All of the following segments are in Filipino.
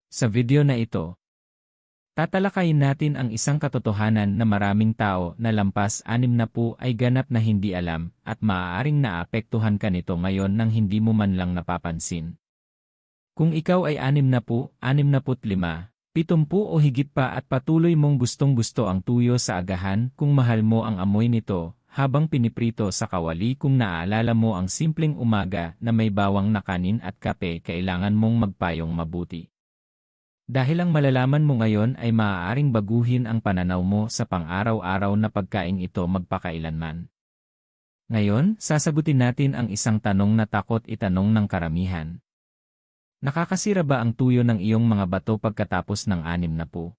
Sa video na ito, tatalakayin natin ang isang katotohanan na maraming tao na lampas 60 ay ganap na hindi alam at maaaring naapektuhan ka nito ngayon nang hindi mo man lang napapansin. Kung ikaw ay 60, 65, 70 o higit pa at patuloy mong gustong-gusto ang tuyo sa agahan kung mahal mo ang amoy nito habang piniprito sa kawali kung naaalala mo ang simpleng umaga na may bawang na kanin at kape kailangan mong magpayong mabuti. Dahil ang malalaman mo ngayon ay maaaring baguhin ang pananaw mo sa pang-araw-araw na pagkain ito magpakailanman. Ngayon, sasagutin natin ang isang tanong na takot itanong ng karamihan. Nakakasira ba ang tuyo ng iyong mga bato pagkatapos ng 60?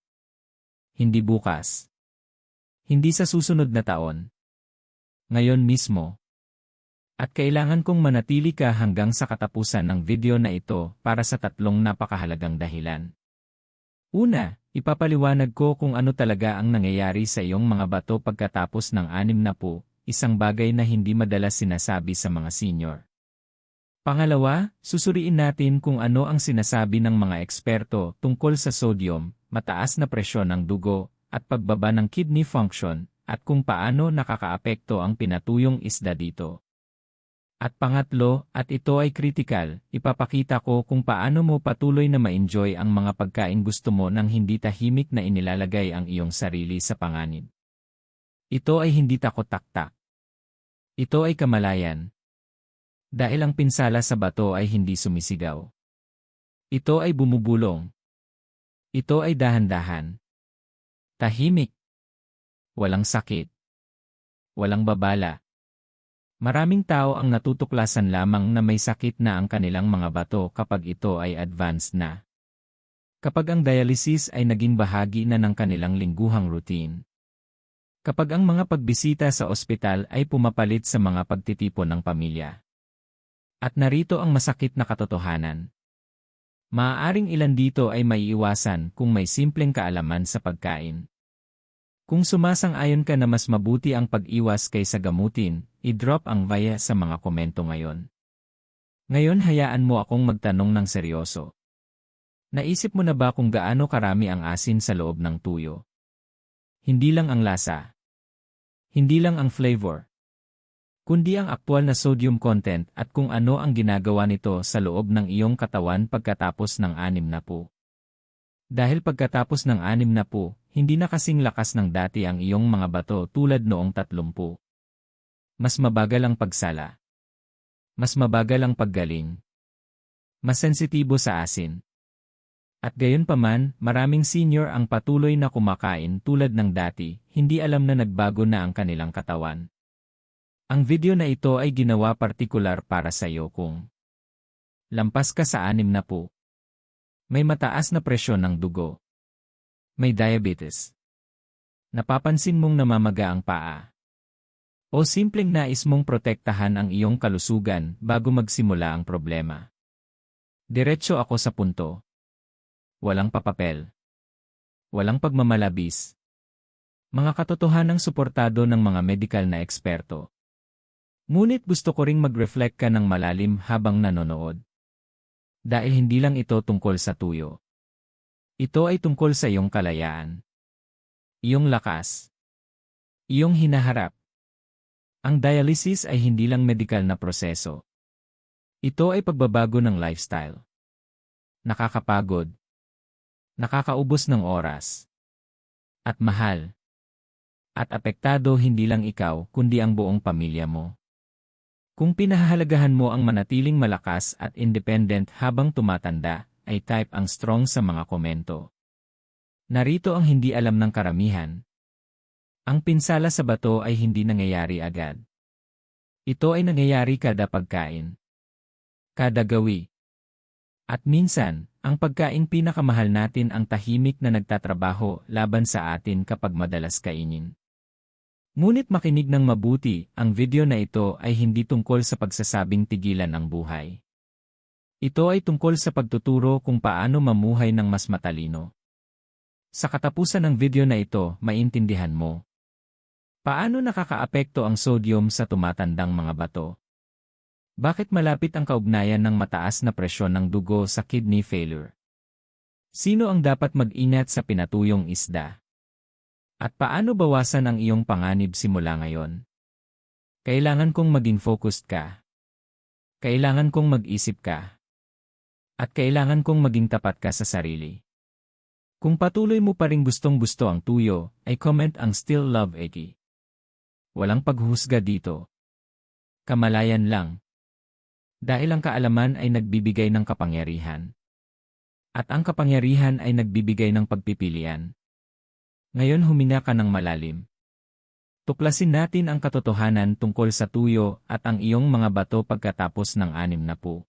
Hindi bukas. Hindi sa susunod na taon. Ngayon mismo. At kailangan kong manatili ka hanggang sa katapusan ng video na ito para sa 3 napakahalagang dahilan. Una, ipapaliwanag ko kung ano talaga ang nangyayari sa iyong mga bato pagkatapos ng 60, isang bagay na hindi madalas sinasabi sa mga senior. Pangalawa, susuriin natin kung ano ang sinasabi ng mga eksperto tungkol sa sodium, mataas na presyon ng dugo, at pagbaba ng kidney function, at kung paano nakakaapekto ang pinatuyong isda dito. At pangatlo, at ito ay kritikal, ipapakita ko kung paano mo patuloy na ma-enjoy ang mga pagkain gusto mo nang hindi tahimik na inilalagay ang iyong sarili sa panganib. Ito ay hindi takot-taktak. Ito ay kamalayan. Dahil ang pinsala sa bato ay hindi sumisigaw. Ito ay bumubulong. Ito ay dahan-dahan. Tahimik. Walang sakit. Walang babala. Maraming tao ang natutuklasan lamang na may sakit na ang kanilang mga bato kapag ito ay advanced na. Kapag ang dialysis ay naging bahagi na ng kanilang lingguhang routine. Kapag ang mga pagbisita sa ospital ay pumapalit sa mga pagtitipon ng pamilya. At narito ang masakit na katotohanan. Maaaring ilan dito ay maiiwasan kung may simpleng kaalaman sa pagkain. Kung sumasang-ayon ka na mas mabuti ang pag-iwas kaysa gamutin, i-drop ang via sa mga komento ngayon. Ngayon hayaan mo akong magtanong ng seryoso. Naisip mo na ba kung gaano karami ang asin sa loob ng tuyo? Hindi lang ang lasa. Hindi lang ang flavor. Kundi ang aktwal na sodium content at kung ano ang ginagawa nito sa loob ng iyong katawan pagkatapos ng 60. Dahil pagkatapos ng 60, hindi na kasing lakas ng dati ang iyong mga bato tulad noong 30. Mas mabagal ang pagsala. Mas mabagal ang paggaling. Mas sensitibo sa asin. At gayunpaman, maraming senior ang patuloy na kumakain tulad ng dati, hindi alam na nagbago na ang kanilang katawan. Ang video na ito ay ginawa partikular para sa iyo kung lampas ka sa 60. May mataas na presyon ng dugo. May diabetes. Napapansin mong namamaga ang paa. O simpleng nais mong protektahan ang iyong kalusugan bago magsimula ang problema. Diretso ako sa punto. Walang papapel. Walang pagmamalabis. Mga katotohanang suportado ng mga medikal na eksperto. Ngunit gusto ko ring mag-reflect ka ng malalim habang nanonood. Dahil hindi lang ito tungkol sa tuyo. Ito ay tungkol sa iyong kalayaan. Iyong lakas. Iyong hinaharap. Ang dialysis ay hindi lang medikal na proseso. Ito ay pagbabago ng lifestyle. Nakakapagod. Nakakaubos ng oras. At mahal. At apektado hindi lang ikaw kundi ang buong pamilya mo. Kung pinahahalagahan mo ang manatiling malakas at independent habang tumatanda, ay type ang strong sa mga komento. Narito ang hindi alam ng karamihan. Ang pinsala sa bato ay hindi nangyayari agad. Ito ay nangyayari kada pagkain. Kada gawi. At minsan, ang pagkain pinakamahal natin ang tahimik na nagtatrabaho laban sa atin kapag madalas kainin. Ngunit makinig ng mabuti, ang video na ito ay hindi tungkol sa pagsasabing tigilan ang buhay. Ito ay tungkol sa pagtuturo kung paano mamuhay ng mas matalino. Sa katapusan ng video na ito, maintindihan mo. Paano nakakaapekto ang sodium sa tumatandang mga bato? Bakit malapit ang kaugnayan ng mataas na presyon ng dugo sa kidney failure? Sino ang dapat mag-ingat sa pinatuyong isda? At paano bawasan ang iyong panganib simula ngayon? Kailangan kong maging focused ka. Kailangan kong mag-isip ka. At kailangan kong maging tapat ka sa sarili. Kung patuloy mo pa ring gustong-gusto ang tuyo, ay comment ang Still Love Eki. Walang paghusga dito. Kamalayan lang. Dahil ang kaalaman ay nagbibigay ng kapangyarihan. At ang kapangyarihan ay nagbibigay ng pagpipilian. Ngayon huminga ka ng malalim. Tuklasin natin ang katotohanan tungkol sa tuyo at ang iyong mga bato pagkatapos ng 60.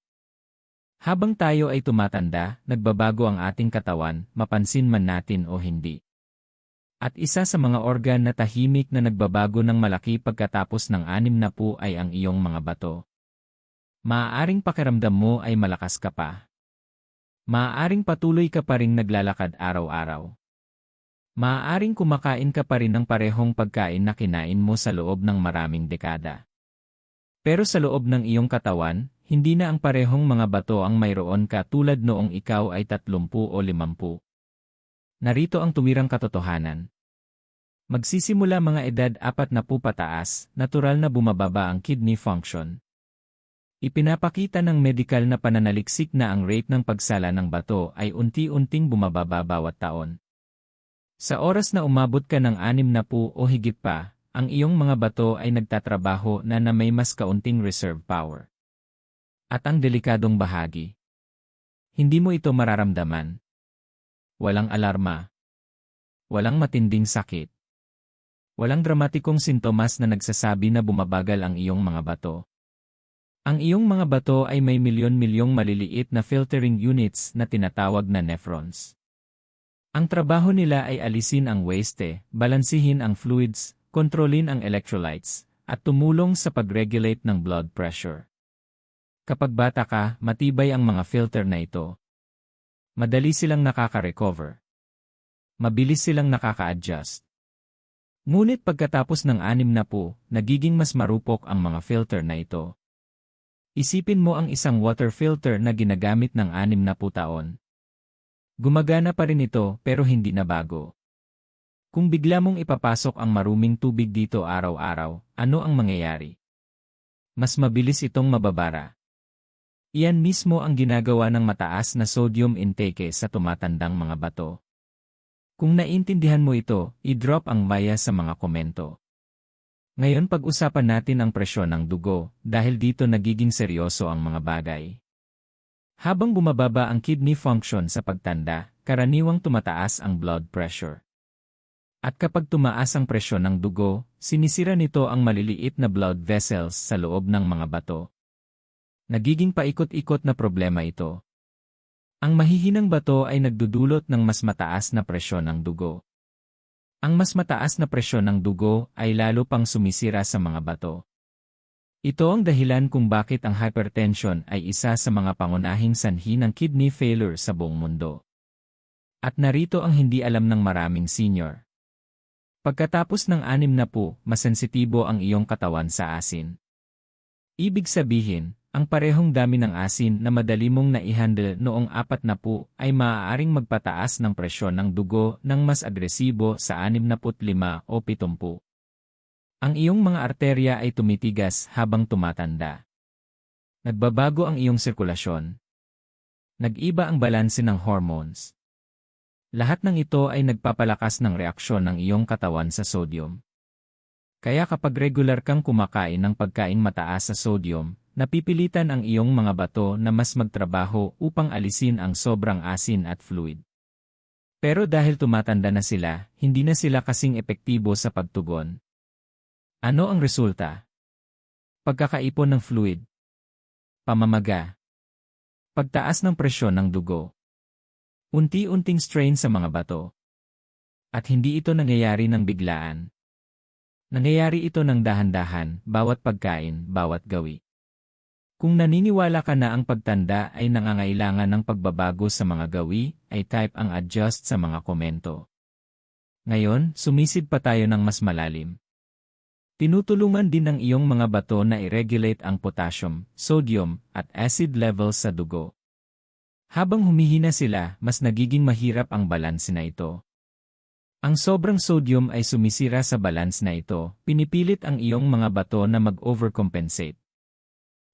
Habang tayo ay tumatanda, nagbabago ang ating katawan, mapansin man natin o hindi. At isa sa mga organ na tahimik na nagbabago ng malaki pagkatapos ng 60 ay ang iyong mga bato. Maaaring pakiramdam mo ay malakas ka pa. Maaaring patuloy ka pa ring naglalakad araw-araw. Maaaring kumakain ka pa rin ng parehong pagkain na kinain mo sa loob ng maraming dekada. Pero sa loob ng iyong katawan, hindi na ang parehong mga bato ang mayroon ka tulad noong ikaw ay 30 o 50. Narito ang tuwirang katotohanan. Magsisimula mga edad 40 pataas, natural na bumababa ang kidney function. Ipinapakita ng medikal na pananaliksik na ang rate ng pagsala ng bato ay unti-unting bumababa bawat taon. Sa oras na umabot ka ng 60 o higit pa, ang iyong mga bato ay nagtatrabaho na may mas kaunting reserve power. At ang delikadong bahagi. Hindi mo ito mararamdaman. Walang alarma. Walang matinding sakit. Walang dramatikong sintomas na nagsasabi na bumabagal ang iyong mga bato. Ang iyong mga bato ay may milyon-milyong maliliit na filtering units na tinatawag na nephrons. Ang trabaho nila ay alisin ang waste, balansihin ang fluids, kontrolin ang electrolytes, at tumulong sa pag-regulate ng blood pressure. Kapag bata ka, matibay ang mga filter na ito. Madali silang nakaka-recover. Mabilis silang nakaka-adjust. Ngunit pagkatapos ng 60, nagiging mas marupok ang mga filter na ito. Isipin mo ang isang water filter na ginagamit ng 60 taon. Gumagana pa rin ito pero hindi na bago. Kung bigla mong ipapasok ang maruming tubig dito araw-araw, ano ang mangyayari? Mas mabilis itong mababara. Iyan mismo ang ginagawa ng mataas na sodium intake sa tumatandang mga bato. Kung naintindihan mo ito, i-drop ang maya sa mga komento. Ngayon pag-usapan natin ang presyon ng dugo, dahil dito nagiging seryoso ang mga bagay. Habang bumababa ang kidney function sa pagtanda, karaniwang tumataas ang blood pressure. At kapag tumaas ang presyon ng dugo, sinisira nito ang maliliit na blood vessels sa loob ng mga bato. Nagiging paikot-ikot na problema ito. Ang mahihinang bato ay nagdudulot ng mas mataas na presyon ng dugo. Ang mas mataas na presyon ng dugo ay lalo pang sumisira sa mga bato. Ito ang dahilan kung bakit ang hypertension ay isa sa mga pangunahing sanhi ng kidney failure sa buong mundo. At narito ang hindi alam ng maraming senior. Pagkatapos ng 60, masensitibo ang iyong katawan sa asin. Ibig sabihin, ang parehong dami ng asin na madali mong naihandle noong 40 ay maaaring magpataas ng presyon ng dugo ng mas agresibo sa 65 o 70. Ang iyong mga arterya ay tumitigas habang tumatanda. Nagbabago ang iyong sirkulasyon. Nag-iba ang balanse ng hormones. Lahat ng ito ay nagpapalakas ng reaksyon ng iyong katawan sa sodium. Kaya kapag regular kang kumakain ng pagkain mataas sa sodium, napipilitan ang iyong mga bato na mas magtrabaho upang alisin ang sobrang asin at fluid. Pero dahil tumatanda na sila, hindi na sila kasing epektibo sa pagtugon. Ano ang resulta? Pagkakaipon ng fluid. Pamamaga. Pagtaas ng presyon ng dugo. Unti-unting strain sa mga bato. At hindi ito nangyayari ng biglaan. Nangyayari ito ng dahan-dahan, bawat pagkain, bawat gawi. Kung naniniwala ka na ang pagtanda ay nangangailangan ng pagbabago sa mga gawi, ay type ang adjust sa mga komento. Ngayon, sumisid pa tayo ng mas malalim. Tinutulungan din ng iyong mga bato na i-regulate ang potassium, sodium, at acid levels sa dugo. Habang humihina sila, mas nagiging mahirap ang balanse na ito. Ang sobrang sodium ay sumisira sa balance na ito, pinipilit ang iyong mga bato na mag-overcompensate.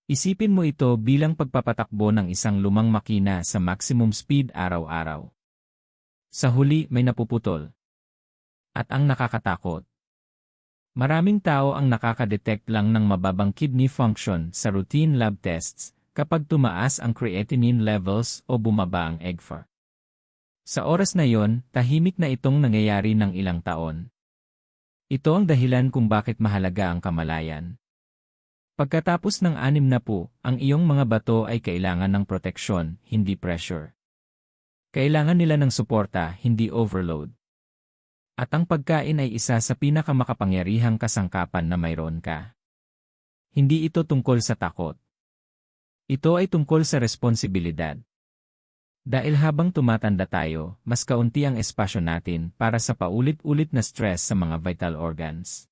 Isipin mo ito bilang pagpapatakbo ng isang lumang makina sa maximum speed araw-araw. Sa huli may napuputol. At ang nakakatakot. Maraming tao ang nakakadetect lang ng mababang kidney function sa routine lab tests kapag tumaas ang creatinine levels o bumaba ang EGFR. Sa oras na yon, tahimik na itong nangyayari ng ilang taon. Ito ang dahilan kung bakit mahalaga ang kamalayan. Pagkatapos ng 60, ang iyong mga bato ay kailangan ng proteksyon, hindi pressure. Kailangan nila ng suporta, hindi overload. At ang pagkain ay isa sa pinakamakapangyarihang kasangkapan na mayroon ka. Hindi ito tungkol sa takot. Ito ay tungkol sa responsibilidad. Dahil habang tumatanda tayo, mas kaunti ang espasyo natin para sa paulit-ulit na stress sa mga vital organs.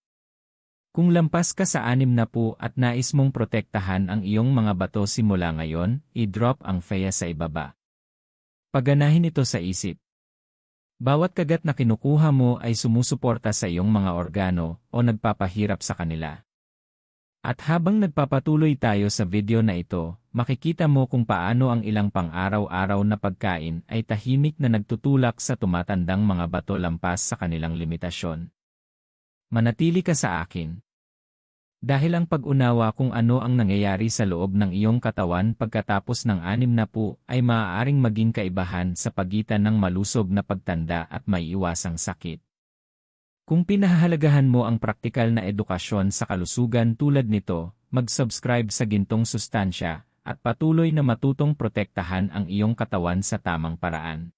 Kung lampas ka sa 60 at nais mong protektahan ang iyong mga bato simula ngayon, i-drop ang FEA sa ibaba. Paganahin ito sa isip. Bawat kagat na kinukuha mo ay sumusuporta sa iyong mga organo o nagpapahirap sa kanila. At habang nagpapatuloy tayo sa video na ito, makikita mo kung paano ang ilang pang-araw-araw na pagkain ay tahimik na nagtutulak sa tumatandang mga bato lampas sa kanilang limitasyon. Manatili ka sa akin. Dahil ang pag-unawa kung ano ang nangyayari sa loob ng iyong katawan pagkatapos ng 60 ay maaaring maging kaibahan sa pagitan ng malusog na pagtanda at maiiwasang sakit. Kung pinahahalagahan mo ang praktikal na edukasyon sa kalusugan tulad nito, mag-subscribe sa Gintong Sustansya at patuloy na matutong protektahan ang iyong katawan sa tamang paraan.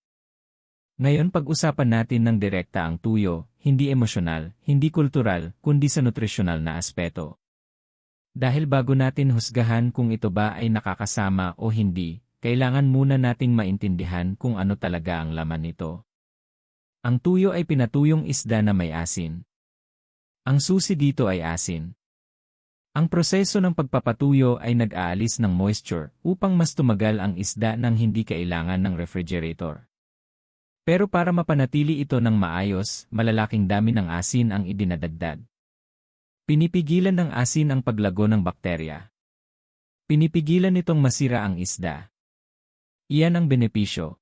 Ngayon pag-usapan natin ng direkta ang tuyo, hindi emosyonal, hindi kultural, kundi sa nutrisyonal na aspeto. Dahil bago natin husgahan kung ito ba ay nakakasama o hindi, kailangan muna nating maintindihan kung ano talaga ang laman nito. Ang tuyo ay pinatuyong isda na may asin. Ang susi dito ay asin. Ang proseso ng pagpapatuyo ay nag-aalis ng moisture upang mas tumagal ang isda nang hindi kailangan ng refrigerator. Pero para mapanatili ito ng maayos, malalaking dami ng asin ang idinadagdag. Pinipigilan ng asin ang paglago ng bakterya. Pinipigilan nitong masira ang isda. Iyan ang benepisyo.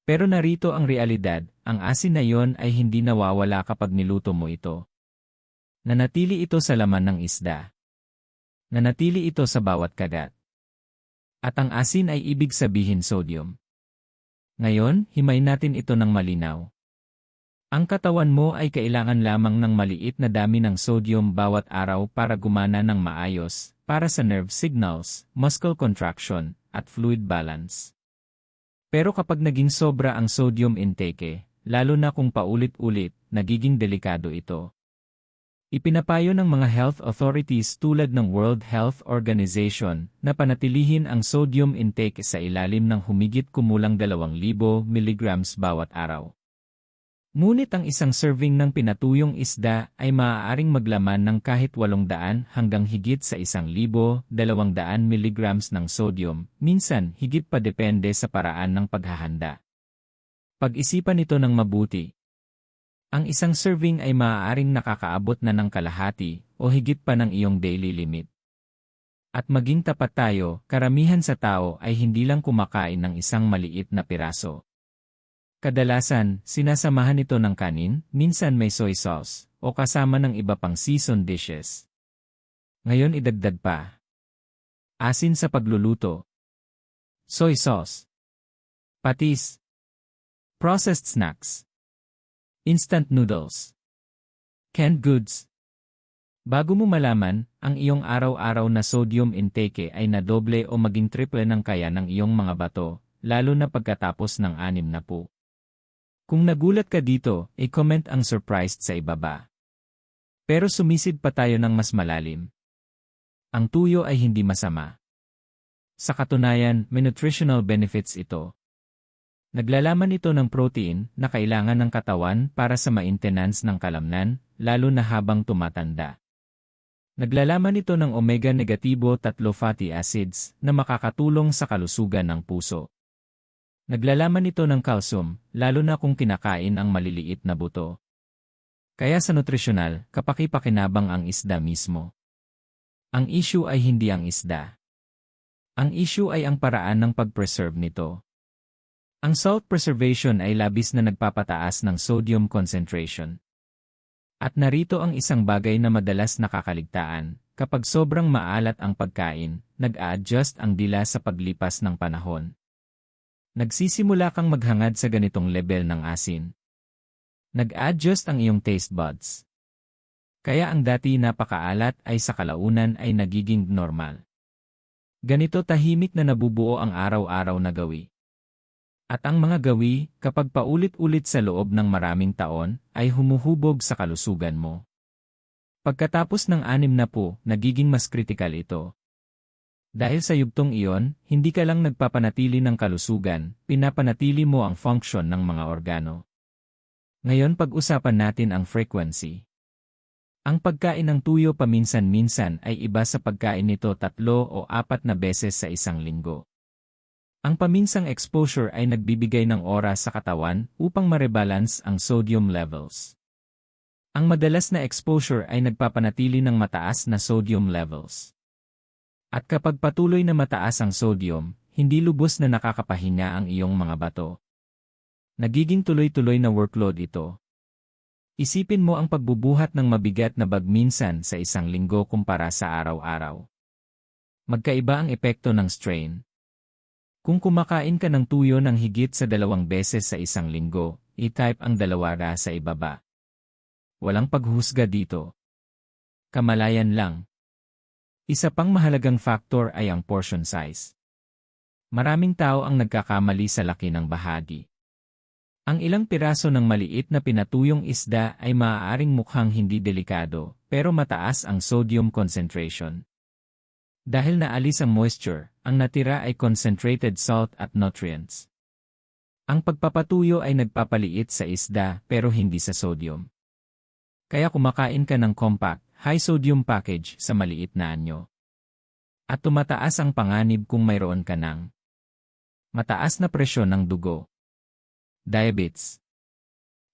Pero narito ang realidad, ang asin na yon ay hindi nawawala kapag niluto mo ito. Nanatili ito sa laman ng isda. Nanatili ito sa bawat kagat. At ang asin ay ibig sabihin sodium. Ngayon, himay natin ito ng malinaw. Ang katawan mo ay kailangan lamang ng maliit na dami ng sodium bawat araw para gumana ng maayos, para sa nerve signals, muscle contraction, at fluid balance. Pero kapag naging sobra ang sodium intake, lalo na kung paulit-ulit, nagiging delikado ito. Ipinapayo ng mga health authorities tulad ng World Health Organization na panatilihin ang sodium intake sa ilalim ng humigit kumulang 2,000 mg bawat araw. Ngunit ang isang serving ng pinatuyong isda ay maaaring maglaman ng kahit 800 hanggang higit sa 1,200 mg ng sodium, minsan higit pa depende sa paraan ng paghahanda. Pag-isipan ito ng mabuti. Ang isang serving ay maaaring nakakaabot na ng kalahati o higit pa ng iyong daily limit. At maging tapat tayo, karamihan sa tao ay hindi lang kumakain ng isang maliit na piraso. Kadalasan, sinasamahan ito ng kanin, minsan may soy sauce, o kasama ng iba pang seasoned dishes. Ngayon idagdag pa. Asin sa pagluluto. Soy sauce. Patis. Processed snacks. Instant noodles. Canned goods. Bago mo malaman, ang iyong araw-araw na sodium intake ay nadoble o maging triple ng kaya ng iyong mga bato, lalo na pagkatapos ng 60. Kung nagulat ka dito, i-comment ang surprised sa ibaba. Pero sumisid pa tayo ng mas malalim. Ang tuyo ay hindi masama. Sa katunayan, may nutritional benefits ito. Naglalaman ito ng protein na kailangan ng katawan para sa maintenance ng kalamnan, lalo na habang tumatanda. Naglalaman ito ng omega-3 fatty acids na makakatulong sa kalusugan ng puso. Naglalaman ito ng calcium, lalo na kung kinakain ang maliliit na buto. Kaya sa nutrisyonal, kapaki-pakinabang ang isda mismo. Ang issue ay hindi ang isda. Ang issue ay ang paraan ng pag-preserve nito. Ang salt preservation ay labis na nagpapataas ng sodium concentration. At narito ang isang bagay na madalas nakakaligtaan. Kapag sobrang maalat ang pagkain, nag-a-adjust ang dila sa paglipas ng panahon. Nagsisimula kang maghangad sa ganitong level ng asin. Nag-adjust ang iyong taste buds. Kaya ang dati napakaalat ay sa kalaunan ay nagiging normal. Ganito tahimik na nabubuo ang araw-araw na gawi. At ang mga gawi, kapag paulit-ulit sa loob ng maraming taon, ay humuhubog sa kalusugan mo. Pagkatapos ng 60, nagiging mas kritikal ito. Dahil sa yugtong iyon, hindi ka lang nagpapanatili ng kalusugan, pinapanatili mo ang function ng mga organo. Ngayon pag-usapan natin ang frequency. Ang pagkain ng tuyo paminsan-minsan ay iba sa pagkain nito 3 o 4 na beses sa isang linggo. Ang paminsang exposure ay nagbibigay ng oras sa katawan upang marebalance ang sodium levels. Ang madalas na exposure ay nagpapanatili ng mataas na sodium levels. At kapag patuloy na mataas ang sodium, hindi lubos na nakakapahinga ang iyong mga bato. Nagiging tuloy-tuloy na workload ito. Isipin mo ang pagbubuhat ng mabigat na bag minsan sa isang linggo kumpara sa araw-araw. Magkaiba ang epekto ng strain. Kung kumakain ka ng tuyo ng higit sa 2 beses sa isang linggo, i-type ang 2 sa ibaba. Walang paghusga dito. Kamalayan lang. Isa pang mahalagang factor ay ang portion size. Maraming tao ang nagkakamali sa laki ng bahagi. Ang ilang piraso ng maliit na pinatuyong isda ay maaaring mukhang hindi delikado, pero mataas ang sodium concentration. Dahil naalis ang moisture, ang natira ay concentrated salt at nutrients. Ang pagpapatuyo ay nagpapaliit sa isda pero hindi sa sodium. Kaya kumakain ka ng compact, high sodium package sa maliit na anyo. At tumataas ang panganib kung mayroon ka ng mataas na presyon ng dugo. Diabetes.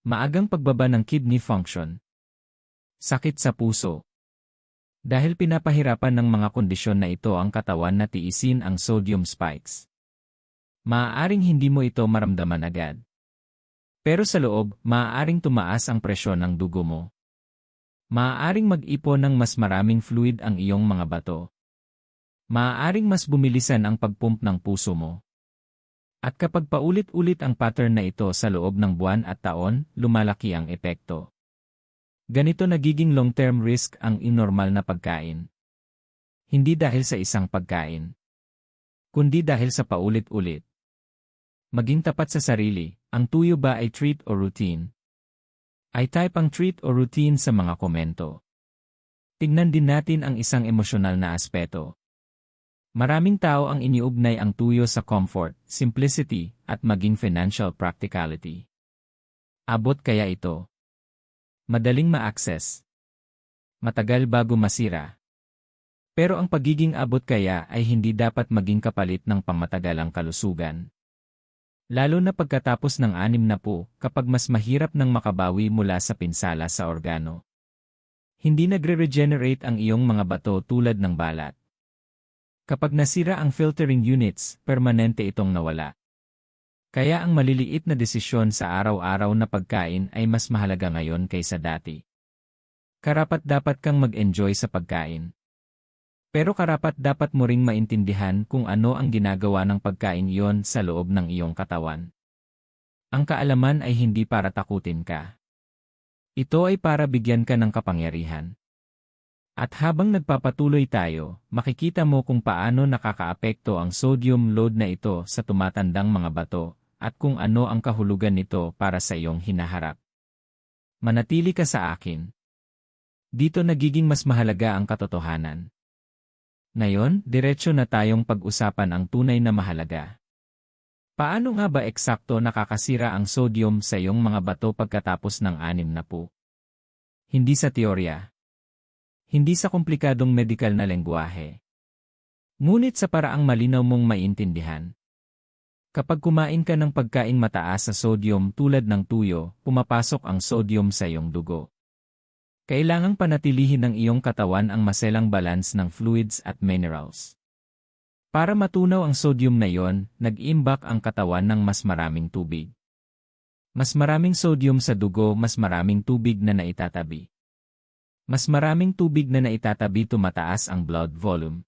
Maagang pagbaba ng kidney function. Sakit sa puso. Dahil pinapahirapan ng mga kondisyon na ito ang katawan na tiisin ang sodium spikes. Maaaring hindi mo ito maramdaman agad. Pero sa loob, maaaring tumaas ang presyon ng dugo mo. Maaaring mag-ipon ng mas maraming fluid ang iyong mga bato. Maaaring mas bumilisan ang pagpump ng puso mo. At kapag paulit-ulit ang pattern na ito sa loob ng buwan at taon, lumalaki ang epekto. Ganito nagiging long-term risk ang inormal na pagkain. Hindi dahil sa isang pagkain, kundi dahil sa paulit-ulit. Maging tapat sa sarili, ang tuyo ba ay treat o routine? I-type ang treat o routine sa mga komento. Tignan din natin ang isang emosyonal na aspeto. Maraming tao ang iniugnay ang tuyo sa comfort, simplicity, at maging financial practicality. Abot kaya ito? Madaling ma-access. Matagal bago masira. Pero ang pagiging abot kaya ay hindi dapat maging kapalit ng pangmatagalang kalusugan. Lalo na pagkatapos ng 60, kapag mas mahirap nang makabawi mula sa pinsala sa organo. Hindi nagre-regenerate ang iyong mga bato tulad ng balat. Kapag nasira ang filtering units, permanente itong nawala. Kaya ang maliliit na desisyon sa araw-araw na pagkain ay mas mahalaga ngayon kaysa dati. Karapat-dapat kang mag-enjoy sa pagkain. Pero karapat-dapat mo ring maintindihan kung ano ang ginagawa ng pagkain iyon sa loob ng iyong katawan. Ang kaalaman ay hindi para takutin ka. Ito ay para bigyan ka ng kapangyarihan. At habang nagpapatuloy tayo, makikita mo kung paano nakakaapekto ang sodium load na ito sa tumatandang mga bato, at kung ano ang kahulugan nito para sa iyong hinaharap. Manatili ka sa akin. Dito nagiging mas mahalaga ang katotohanan. Ngayon, diretso na tayong pag-usapan ang tunay na mahalaga. Paano nga ba eksakto nakakasira ang sodium sa iyong mga bato pagkatapos ng 60? Hindi sa teorya. Hindi sa komplikadong medikal na lengguwahe. Ngunit sa paraang malinaw mong maintindihan. Kapag kumain ka ng pagkain mataas sa sodium tulad ng tuyo, pumapasok ang sodium sa iyong dugo. Kailangang panatilihin ng iyong katawan ang maselang balance ng fluids at minerals. Para matunaw ang sodium na iyon, nag-iimbak ang katawan ng mas maraming tubig. Mas maraming sodium sa dugo, mas maraming tubig na naitatabi. Mas maraming tubig na naitatabi, tumataas ang blood volume.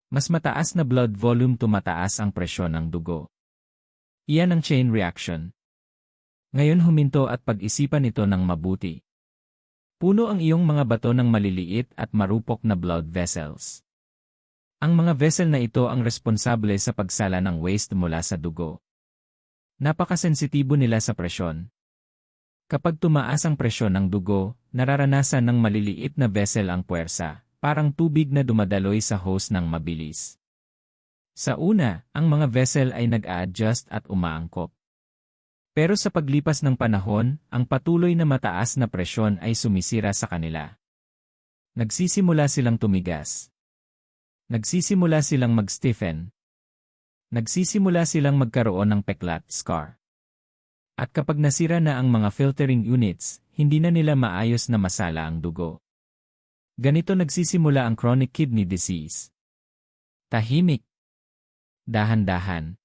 Mas mataas na blood volume, tumataas ang presyon ng dugo. Iyan ang chain reaction. Ngayon huminto at pag-isipan ito ng mabuti. Puno ang iyong mga bato ng maliliit at marupok na blood vessels. Ang mga vessel na ito ang responsable sa pagsala ng waste mula sa dugo. Napakasensitibo nila sa presyon. Kapag tumaas ang presyon ng dugo, nararanasan ng maliliit na vessel ang puwersa, parang tubig na dumadaloy sa hose ng mabilis. Sa una, ang mga vessel ay nag-a-adjust at umaangkop. Pero sa paglipas ng panahon, ang patuloy na mataas na presyon ay sumisira sa kanila. Nagsisimula silang tumigas. Nagsisimula silang mag-stiffen. Nagsisimula silang magkaroon ng peklat, scar. At kapag nasira na ang mga filtering units, hindi na nila maayos na masala ang dugo. Ganito nagsisimula ang chronic kidney disease. Tahimik. Dahan-dahan.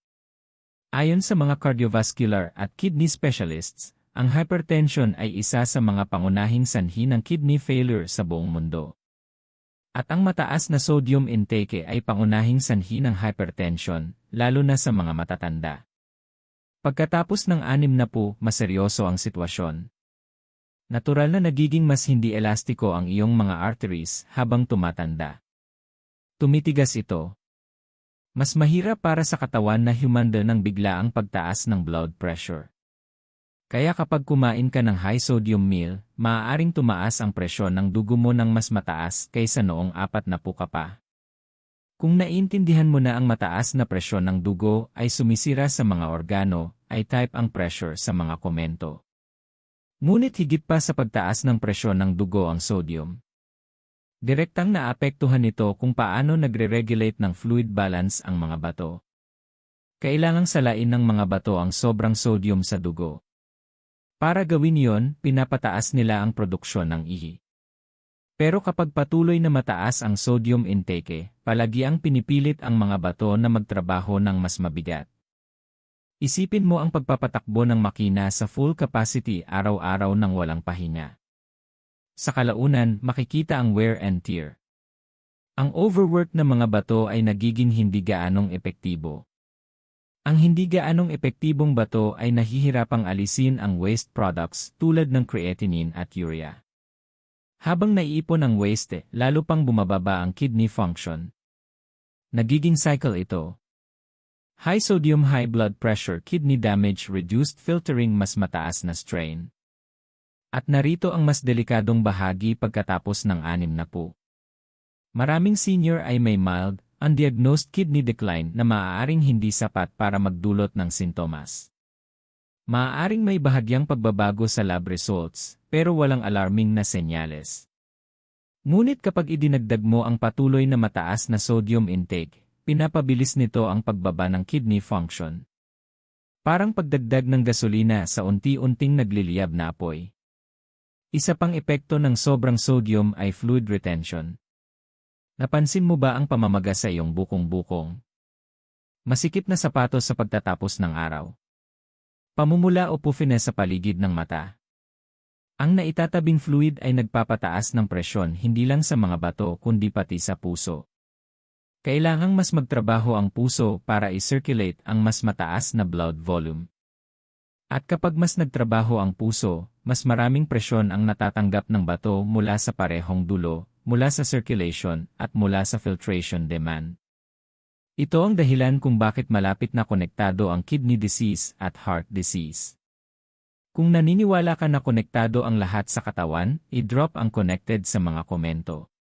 Ayon sa mga cardiovascular at kidney specialists, ang hypertension ay isa sa mga pangunahing sanhi ng kidney failure sa buong mundo. At ang mataas na sodium intake ay pangunahing sanhi ng hypertension, lalo na sa mga matatanda. Pagkatapos ng 60, mas seryoso ang sitwasyon. Natural na nagiging mas hindi elastiko ang iyong mga arteries habang tumatanda. Tumitigas ito. Mas mahirap para sa katawan na humanda ng biglaang pagtaas ng blood pressure. Kaya kapag kumain ka ng high sodium meal, maaaring tumaas ang presyon ng dugo mo ng mas mataas kaysa noong 40 ka pa. Kung naiintindihan mo na ang mataas na presyon ng dugo ay sumisira sa mga organo, ay type ang pressure sa mga komento. Ngunit higit pa sa pagtaas ng presyon ng dugo ang sodium. Direktang naapektuhan nito kung paano nagre-regulate ng fluid balance ang mga bato. Kailangang salain ng mga bato ang sobrang sodium sa dugo. Para gawin yon, pinapataas nila ang produksyon ng ihi. Pero kapag patuloy na mataas ang sodium intake, palagi ang pinipilit ang mga bato na magtrabaho ng mas mabigat. Isipin mo ang pagpapatakbo ng makina sa full capacity araw-araw ng walang pahinga. Sa kalaunan, makikita ang wear and tear. Ang overwork ng mga bato ay nagiging hindi gaanong epektibo. Ang hindi gaanong epektibong bato ay nahihirapang alisin ang waste products tulad ng creatinine at urea. Habang naiipon ang waste, lalo pang bumababa ang kidney function. Nagiging cycle ito. High sodium, high blood pressure, kidney damage, reduced filtering, mas mataas na strain. At narito ang mas delikadong bahagi pagkatapos ng 60. Maraming senior ay may mild, undiagnosed kidney decline na maaaring hindi sapat para magdulot ng sintomas. Maaaring may bahagyang pagbabago sa lab results, pero walang alarming na senyales. Ngunit kapag idinagdag mo ang patuloy na mataas na sodium intake, pinapabilis nito ang pagbaba ng kidney function. Parang pagdagdag ng gasolina sa unti-unting nagliliyab na apoy. Isa pang epekto ng sobrang sodium ay fluid retention. Napansin mo ba ang pamamaga sa iyong bukong-bukong? Masikip na sapatos sa pagtatapos ng araw. Pamumula o puffiness sa paligid ng mata. Ang naitatabing fluid ay nagpapataas ng presyon hindi lang sa mga bato kundi pati sa puso. Kailangang mas magtrabaho ang puso para i-circulate ang mas mataas na blood volume. At kapag mas nagtrabaho ang puso, mas maraming presyon ang natatanggap ng bato mula sa parehong dulo, mula sa circulation, at mula sa filtration demand. Ito ang dahilan kung bakit malapit na konektado ang kidney disease at heart disease. Kung naniniwala ka na konektado ang lahat sa katawan, i-drop ang connected sa mga komento.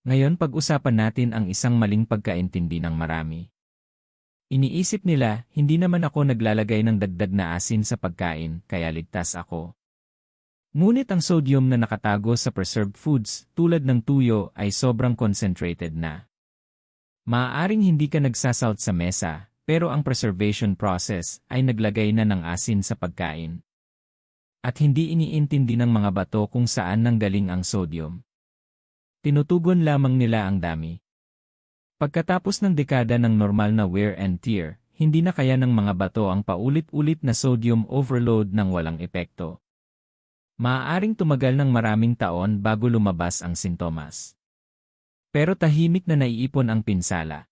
Ngayon pag-usapan natin ang isang maling pagkaintindi ng marami. Iniisip nila, hindi naman ako naglalagay ng dagdag na asin sa pagkain, kaya ligtas ako. Ngunit ang sodium na nakatago sa preserved foods, tulad ng tuyo, ay sobrang concentrated na. Maaaring hindi ka nagsasalt sa mesa, pero ang preservation process ay naglagay na ng asin sa pagkain. At hindi iniintindi ng mga bato kung saan nanggaling ang sodium. Tinutugon lamang nila ang dami. Pagkatapos ng dekada ng normal na wear and tear, hindi na kaya ng mga bato ang paulit-ulit na sodium overload ng walang epekto. Maaaring tumagal ng maraming taon bago lumabas ang sintomas. Pero tahimik na naiipon ang pinsala.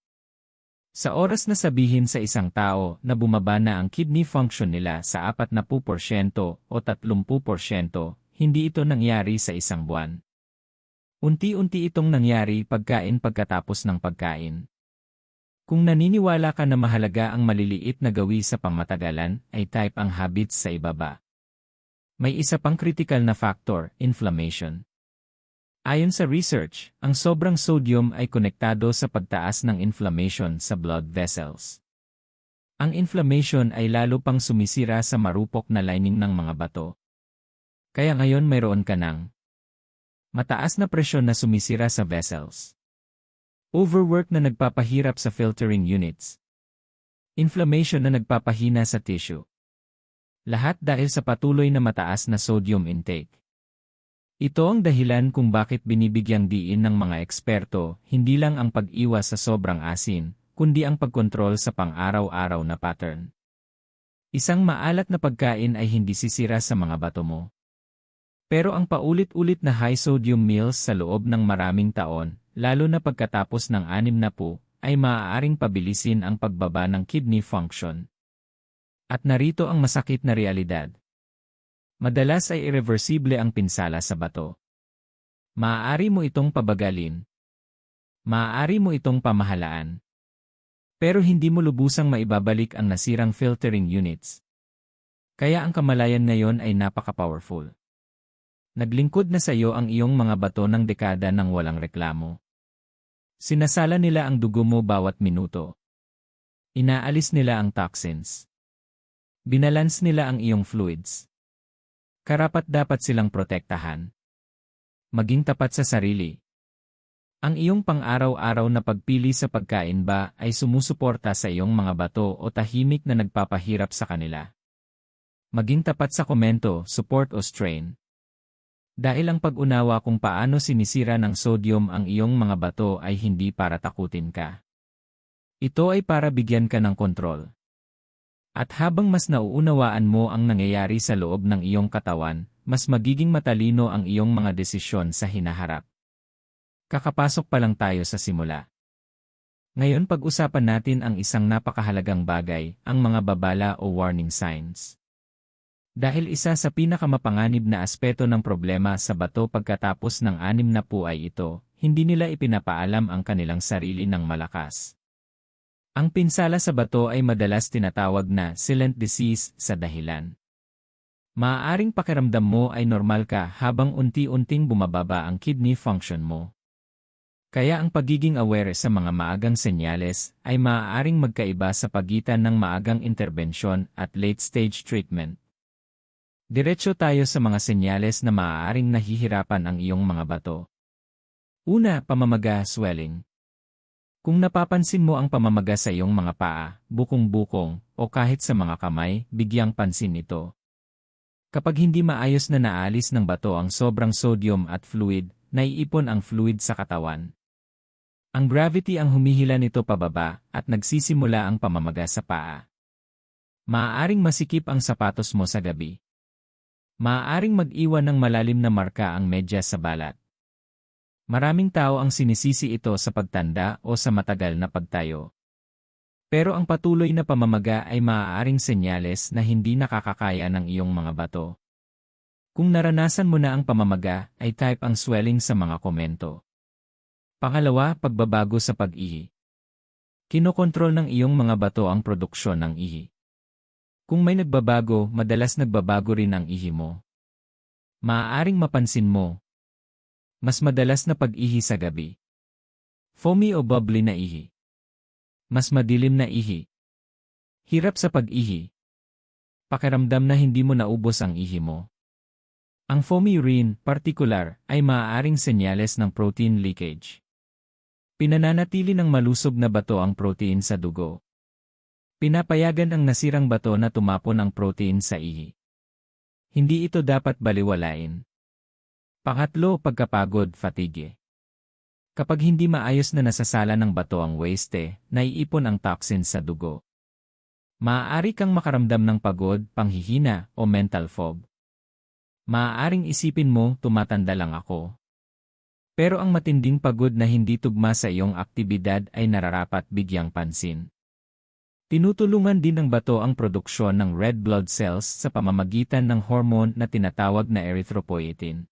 Sa oras na sabihin sa isang tao na bumaba na ang kidney function nila sa 40% o 30%, hindi ito nangyari sa isang buwan. Unti-unti itong nangyari pagkatapos ng pagkain. Kung naniniwala ka na mahalaga ang maliliit na gawi sa pangmatagalan, ay type ang habits sa ibaba. May isa pang critical na factor, inflammation. Ayon sa research, ang sobrang sodium ay konektado sa pagtaas ng inflammation sa blood vessels. Ang inflammation ay lalo pang sumisira sa marupok na lining ng mga bato. Kaya ngayon mayroon ka ng mataas na presyon na sumisira sa vessels. Overwork na nagpapahirap sa filtering units. Inflammation na nagpapahina sa tissue. Lahat dahil sa patuloy na mataas na sodium intake. Ito ang dahilan kung bakit binibigyang diin ng mga eksperto, hindi lang ang pag-iwas sa sobrang asin, kundi ang pagkontrol sa pang-araw-araw na pattern. Isang maalat na pagkain ay hindi sisira sa mga bato mo. Pero ang paulit-ulit na high-sodium meals sa loob ng maraming taon, lalo na pagkatapos ng 60, ay maaaring pabilisin ang pagbaba ng kidney function. At narito ang masakit na realidad. Madalas ay irreversible ang pinsala sa bato. Maaari mo itong pabagalin. Maaari mo itong pamahalaan. Pero hindi mo lubusang maibabalik ang nasirang filtering units. Kaya ang kamalayan ngayon ay napaka-powerful. Naglingkod na sa iyo ang iyong mga bato ng dekada ng walang reklamo. Sinasala nila ang dugo mo bawat minuto. Inaalis nila ang toxins. Binalance nila ang iyong fluids. Karapat-dapat silang protektahan. Maging tapat sa sarili. Ang iyong pang-araw-araw na pagpili sa pagkain ba ay sumusuporta sa iyong mga bato o tahimik na nagpapahirap sa kanila? Maging tapat sa komento, support o strain. Dahil ang pag-unawa kung paano sinisira ng sodium ang iyong mga bato ay hindi para takutin ka. Ito ay para bigyan ka ng kontrol. At habang mas nauunawaan mo ang nangyayari sa loob ng iyong katawan, mas magiging matalino ang iyong mga desisyon sa hinaharap. Kakapasok pa lang tayo sa simula. Ngayon pag-usapan natin ang isang napakahalagang bagay, ang mga babala o warning signs. Dahil isa sa pinakamapanganib na aspeto ng problema sa bato pagkatapos ng 60 ay ito, hindi nila ipinapaalam ang kanilang sarili ng malakas. Ang pinsala sa bato ay madalas tinatawag na silent disease sa dahilan. Maaaring pakiramdam mo ay normal ka habang unti-unting bumababa ang kidney function mo. Kaya ang pagiging aware sa mga maagang senyales ay maaaring magkaiba sa pagitan ng maagang interbensyon at late-stage treatment. Diretso tayo sa mga senyales na maaaring nahihirapan ang iyong mga bato. Una, pamamaga, swelling. Kung napapansin mo ang pamamaga sa iyong mga paa, bukong-bukong, o kahit sa mga kamay, bigyang pansin ito. Kapag hindi maayos na naalis ng bato ang sobrang sodium at fluid, naiipon ang fluid sa katawan. Ang gravity ang humihila nito pababa at nagsisimula ang pamamaga sa paa. Maaaring masikip ang sapatos mo sa gabi. Maaaring mag-iwan ng malalim na marka ang medyas sa balat. Maraming tao ang sinisisi ito sa pagtanda o sa matagal na pagtayo. Pero ang patuloy na pamamaga ay maaaring senyales na hindi nakakakaya ng iyong mga bato. Kung naranasan mo na ang pamamaga, ay type ang swelling sa mga komento. Pangalawa, pagbabago sa pag-ihi. Kinokontrol ng iyong mga bato ang produksyon ng ihi. Kung may nagbabago, madalas nagbabago rin ang ihi mo. Maaaring mapansin mo. Mas madalas na pag-ihi sa gabi. Foamy o bubbly na ihi. Mas madilim na ihi. Hirap sa pag-ihi. Pakiramdam na hindi mo naubos ang ihi mo. Ang foamy urine, particular, ay maaaring senyales ng protein leakage. Pinananatili ng malusog na bato ang protein sa dugo. Pinapayagan ang nasirang bato na tumapon ang protein sa ihi. Hindi ito dapat baliwalain. Pangatlo, pagkapagod, fatigue. Kapag hindi maayos na nasasala ng bato ang waste, naiipon ang toxin sa dugo. Maaari kang makaramdam ng pagod, panghihina, o mental fog. Maaaring isipin mo, tumatanda lang ako. Pero ang matinding pagod na hindi tugma sa iyong aktibidad ay nararapat bigyang pansin. Tinutulungan din ng bato ang produksyon ng red blood cells sa pamamagitan ng hormone na tinatawag na erythropoietin.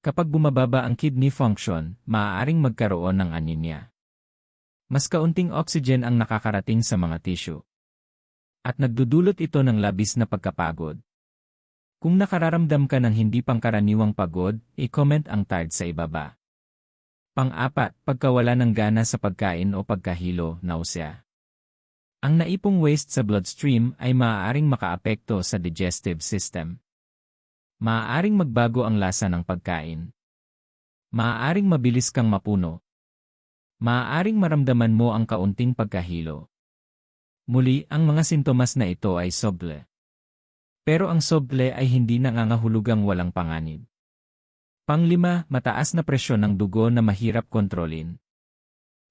Kapag bumababa ang kidney function, maaaring magkaroon ng anemia. Mas kaunting oxygen ang nakakarating sa mga tissue. At nagdudulot ito ng labis na pagkapagod. Kung nakararamdam ka ng hindi pangkaraniwang pagod, i-comment ang tired sa ibaba. Pang-apat, pagkawala ng gana sa pagkain o pagkahilo, nausea. Ang naipong waste sa bloodstream ay maaaring makaapekto sa digestive system. Maaaring magbago ang lasa ng pagkain. Maaaring mabilis kang mapuno. Maaaring maramdaman mo ang kaunting pagkahilo. Muli, ang mga sintomas na ito ay soble. Pero ang soble ay hindi nangangahulugang walang panganib. Panglima, mataas na presyon ng dugo na mahirap kontrolin.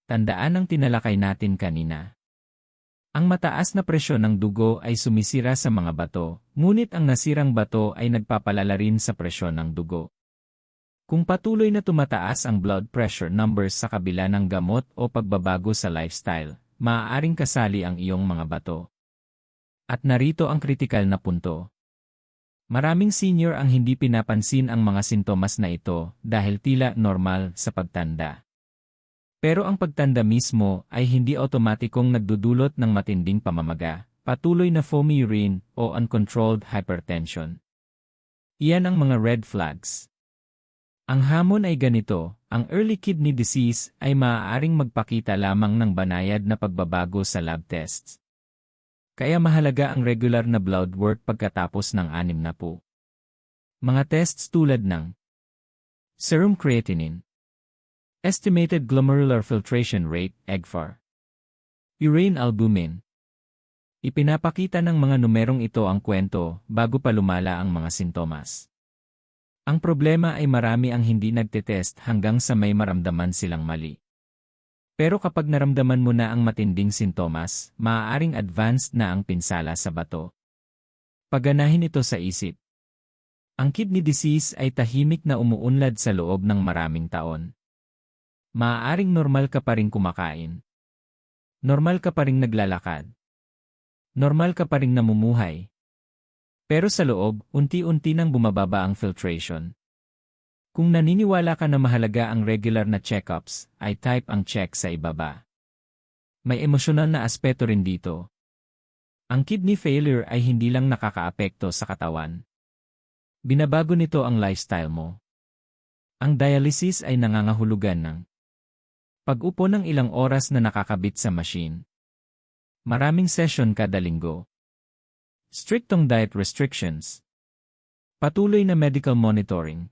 Tandaan ang tinalakay natin kanina. Ang mataas na presyon ng dugo ay sumisira sa mga bato, ngunit ang nasirang bato ay nagpapalala rin sa presyon ng dugo. Kung patuloy na tumataas ang blood pressure numbers sa kabila ng gamot o pagbabago sa lifestyle, maaaring kasali ang iyong mga bato. At narito ang kritikal na punto. Maraming senior ang hindi pinapansin ang mga sintomas na ito dahil tila normal sa pagtanda. Pero ang pagtanda mismo ay hindi otomatikong nagdudulot ng matinding pamamaga, patuloy na foamy urine o uncontrolled hypertension. Iyan ang mga red flags. Ang hamon ay ganito, ang early kidney disease ay maaaring magpakita lamang ng banayad na pagbabago sa lab tests. Kaya mahalaga ang regular na blood work pagkatapos ng 60. Mga tests tulad ng serum creatinine, estimated glomerular filtration rate, EGFR, urine albumin. Ipinapakita ng mga numerong ito ang kwento bago pa lumala ang mga sintomas. Ang problema ay marami ang hindi nagtetest hanggang sa may maramdaman silang mali. Pero kapag naramdaman mo na ang matinding sintomas, maaaring advanced na ang pinsala sa bato. Paganahin ito sa isip. Ang kidney disease ay tahimik na umuunlad sa loob ng maraming taon. Maaaring normal ka pa ring kumakain. Normal ka pa ring naglalakad. Normal ka pa ring namumuhay. Pero sa loob, unti-unti nang bumababa ang filtration. Kung naniniwala ka na mahalaga ang regular na checkups, ay type ang check sa ibaba. May emosyonal na aspeto rin dito. Ang kidney failure ay hindi lang nakakaapekto sa katawan. Binabago nito ang lifestyle mo. Ang dialysis ay nangangahulugan ng pag-upo ng ilang oras na nakakabit sa machine. Maraming session kada linggo. Striktong diet restrictions. Patuloy na medical monitoring.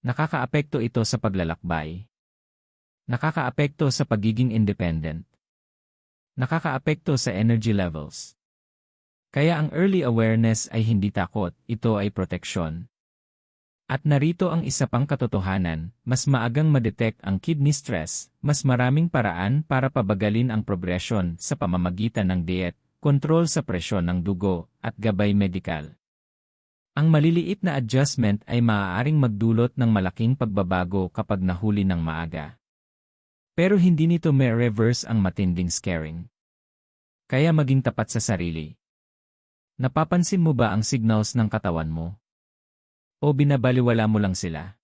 Nakakaapekto ito sa paglalakbay. Nakakaapekto sa pagiging independent. Nakakaapekto sa energy levels. Kaya ang early awareness ay hindi takot, ito ay proteksyon. At narito ang isa pang katotohanan, mas maagang ma-detect ang kidney stress, mas maraming paraan para pabagalin ang progresyon sa pamamagitan ng diet, kontrol sa presyon ng dugo, at gabay medikal. Ang maliliit na adjustment ay maaaring magdulot ng malaking pagbabago kapag nahuli ng maaga. Pero hindi nito may reverse ang matinding scaring. Kaya maging tapat sa sarili. Napapansin mo ba ang signals ng katawan mo? O binabaliwala mo lang sila?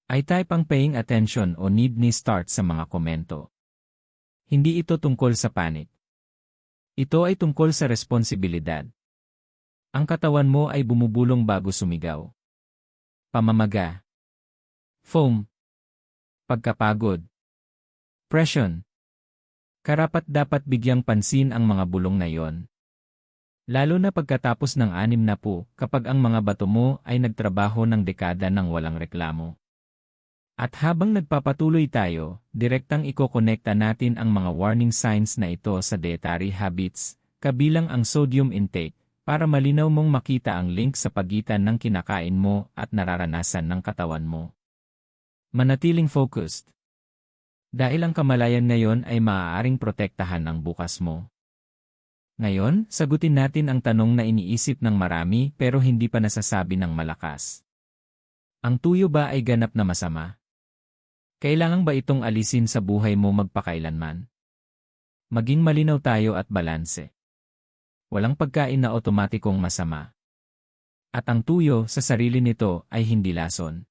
Ay type ang paying attention o need ni start sa mga komento. Hindi ito tungkol sa panic. Ito ay tungkol sa responsibilidad. Ang katawan mo ay bumubulong bago sumigaw. Pamamaga. Foam. Pagkapagod. Pression. Karapat-dapat bigyang pansin ang mga bulong na yon. Lalo na pagkatapos ng 60 kapag ang mga bato mo ay nagtrabaho ng dekada ng walang reklamo. At habang nagpapatuloy tayo, direktang ikokonekta natin ang mga warning signs na ito sa dietary habits, kabilang ang sodium intake, para malinaw mong makita ang link sa pagitan ng kinakain mo at nararanasan ng katawan mo. Manatiling focused. Dahil ang kamalayan ngayon ay maaaring protektahan ang bukas mo. Ngayon, sagutin natin ang tanong na iniisip ng marami pero hindi pa nasasabi ng malakas. Ang tuyo ba ay ganap na masama? Kailangan ba itong alisin sa buhay mo magpakailanman? Maging malinaw tayo at balanse. Walang pagkain na otomatikong masama. At ang tuyo sa sarili nito ay hindi lason.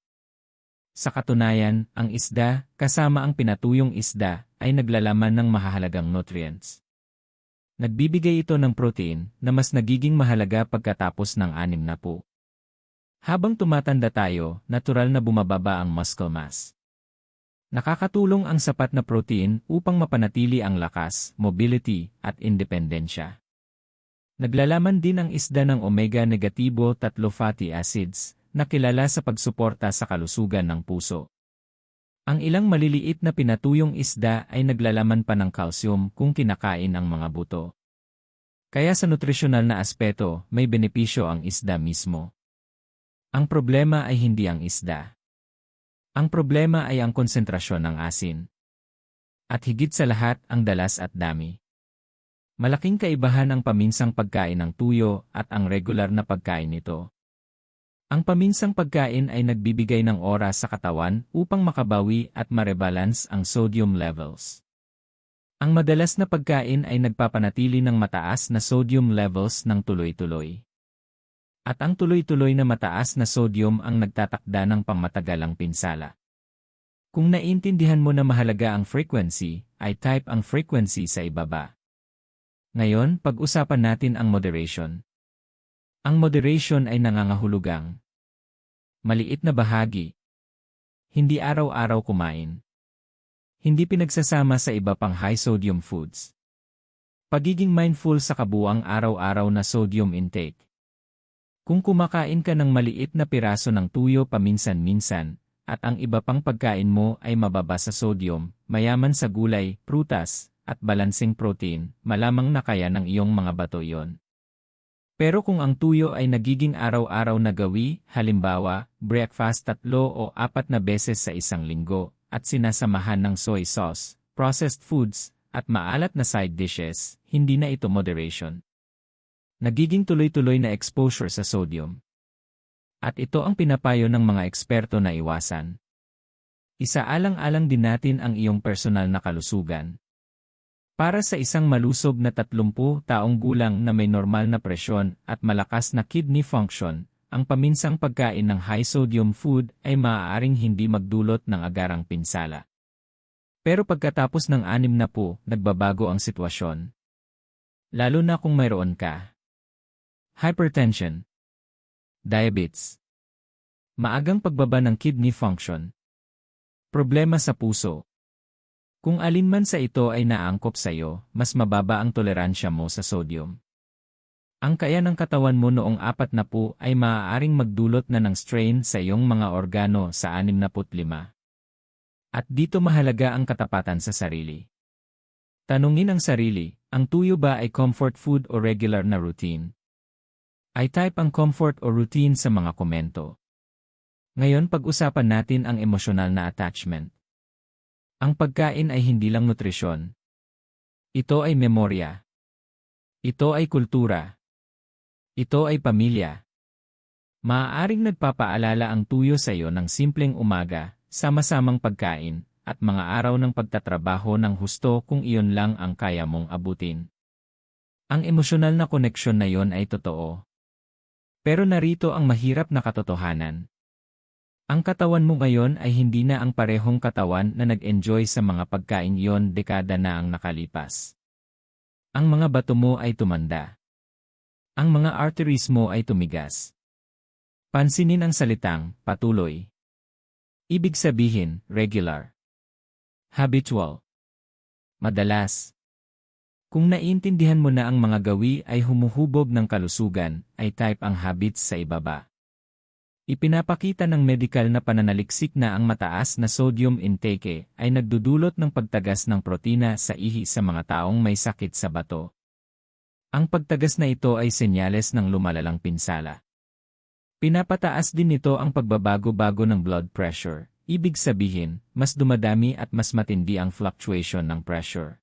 Sa katunayan, ang isda, kasama ang pinatuyong isda, ay naglalaman ng mahahalagang nutrients. Nagbibigay ito ng protein na mas nagiging mahalaga pagkatapos ng 60. Habang tumatanda tayo, natural na bumababa ang muscle mass. Nakakatulong ang sapat na protein upang mapanatili ang lakas, mobility, at independensya. Naglalaman din ang isda ng omega-3 fatty acids, na kilala sa pagsuporta sa kalusugan ng puso. Ang ilang maliliit na pinatuyong isda ay naglalaman pa ng calcium kung kinakain ang mga buto. Kaya sa nutrisyonal na aspeto, may benepisyo ang isda mismo. Ang problema ay hindi ang isda. Ang problema ay ang konsentrasyon ng asin. At higit sa lahat ang dalas at dami. Malaking kaibahan ang paminsang pagkain ng tuyo at ang regular na pagkain nito. Ang paminsang pagkain ay nagbibigay ng oras sa katawan upang makabawi at marebalance ang sodium levels. Ang madalas na pagkain ay nagpapanatili ng mataas na sodium levels ng tuloy-tuloy. At ang tuloy-tuloy na mataas na sodium ang nagtatakda ng pangmatagalang pinsala. Kung naiintindihan mo na mahalaga ang frequency, ay type ang frequency sa ibaba. Ngayon, pag-usapan natin ang moderation. Ang moderation ay nangangahulugang maliit na bahagi. Hindi araw-araw kumain. Hindi pinagsasama sa iba pang high-sodium foods. Pagiging mindful sa kabuuang araw-araw na sodium intake. Kung kumakain ka ng maliit na piraso ng tuyo paminsan-minsan, at ang iba pang pagkain mo ay mababa sa sodium, mayaman sa gulay, prutas, at balansing protein, malamang na kaya ng iyong mga bato yon. Pero kung ang tuyo ay nagiging araw-araw na gawi, halimbawa, breakfast 3 o 4 na beses sa isang linggo, at sinasamahan ng soy sauce, processed foods, at maalat na side dishes, hindi na ito moderation. Nagiging tuloy-tuloy na exposure sa sodium. At ito ang pinapayo ng mga eksperto na iwasan. Isaalang-alang din natin ang iyong personal na kalusugan. Para sa isang malusog na 30 taong gulang na may normal na presyon at malakas na kidney function, ang paminsang pagkain ng high-sodium food ay maaaring hindi magdulot ng agarang pinsala. Pero pagkatapos ng 60, nagbabago ang sitwasyon. Lalo na kung mayroon ka hypertension, diabetes, maagang pagbaba ng kidney function, problema sa puso. Kung alinman sa ito ay naangkop sa iyo, mas mababa ang toleransya mo sa sodium. Ang kaya ng katawan mo noong 40 ay maaaring magdulot na ng strain sa iyong mga organo sa 65. At dito mahalaga ang katapatan sa sarili. Tanungin ang sarili, ang tuyo ba ay comfort food o regular na routine? Ay type ang comfort o routine sa mga komento. Ngayon pag-usapan natin ang emosyonal na attachment. Ang pagkain ay hindi lang nutrisyon. Ito ay memorya. Ito ay kultura. Ito ay pamilya. Maaaring nagpapaalala ang tuyo sa iyo ng simpleng umaga, sama-samang pagkain, at mga araw ng pagtatrabaho ng husto kung iyon lang ang kaya mong abutin. Ang emosyonal na koneksyon na iyon ay totoo. Pero narito ang mahirap na katotohanan. Ang katawan mo ngayon ay hindi na ang parehong katawan na nag-enjoy sa mga pagkain iyon dekada na ang nakalipas. Ang mga bato mo ay tumanda. Ang mga arteries mo ay tumigas. Pansinin ang salitang patuloy. Ibig sabihin, regular. Habitual. Madalas. Kung naiintindihan mo na ang mga gawi ay humuhubog ng kalusugan, ay type ang habits sa ibaba. Ipinapakita ng medikal na pananaliksik na ang mataas na sodium intake ay nagdudulot ng pagtagas ng protina sa ihi sa mga taong may sakit sa bato. Ang pagtagas na ito ay senyales ng lumalalang pinsala. Pinapataas din nito ang pagbabago-bago ng blood pressure, ibig sabihin, mas dumadami at mas matindi ang fluctuation ng pressure.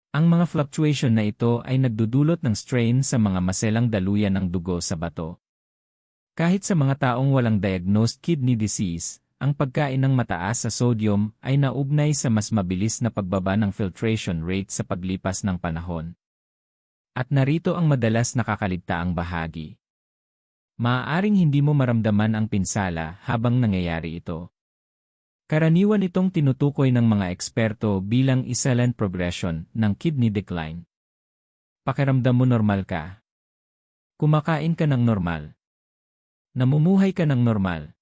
Ang mga fluctuation na ito ay nagdudulot ng strain sa mga maselang daluyan ng dugo sa bato. Kahit sa mga taong walang diagnosed kidney disease, ang pagkain ng mataas sa sodium ay naugnay sa mas mabilis na pagbaba ng filtration rate sa paglipas ng panahon. At narito ang madalas nakakaligtaang bahagi. Maaaring hindi mo maramdaman ang pinsala habang nangyayari ito. Karaniwan itong tinutukoy ng mga eksperto bilang silent progression ng kidney decline. Pakiramdam mo normal ka. Kumakain ka ng normal. Namumuhay ka ng normal.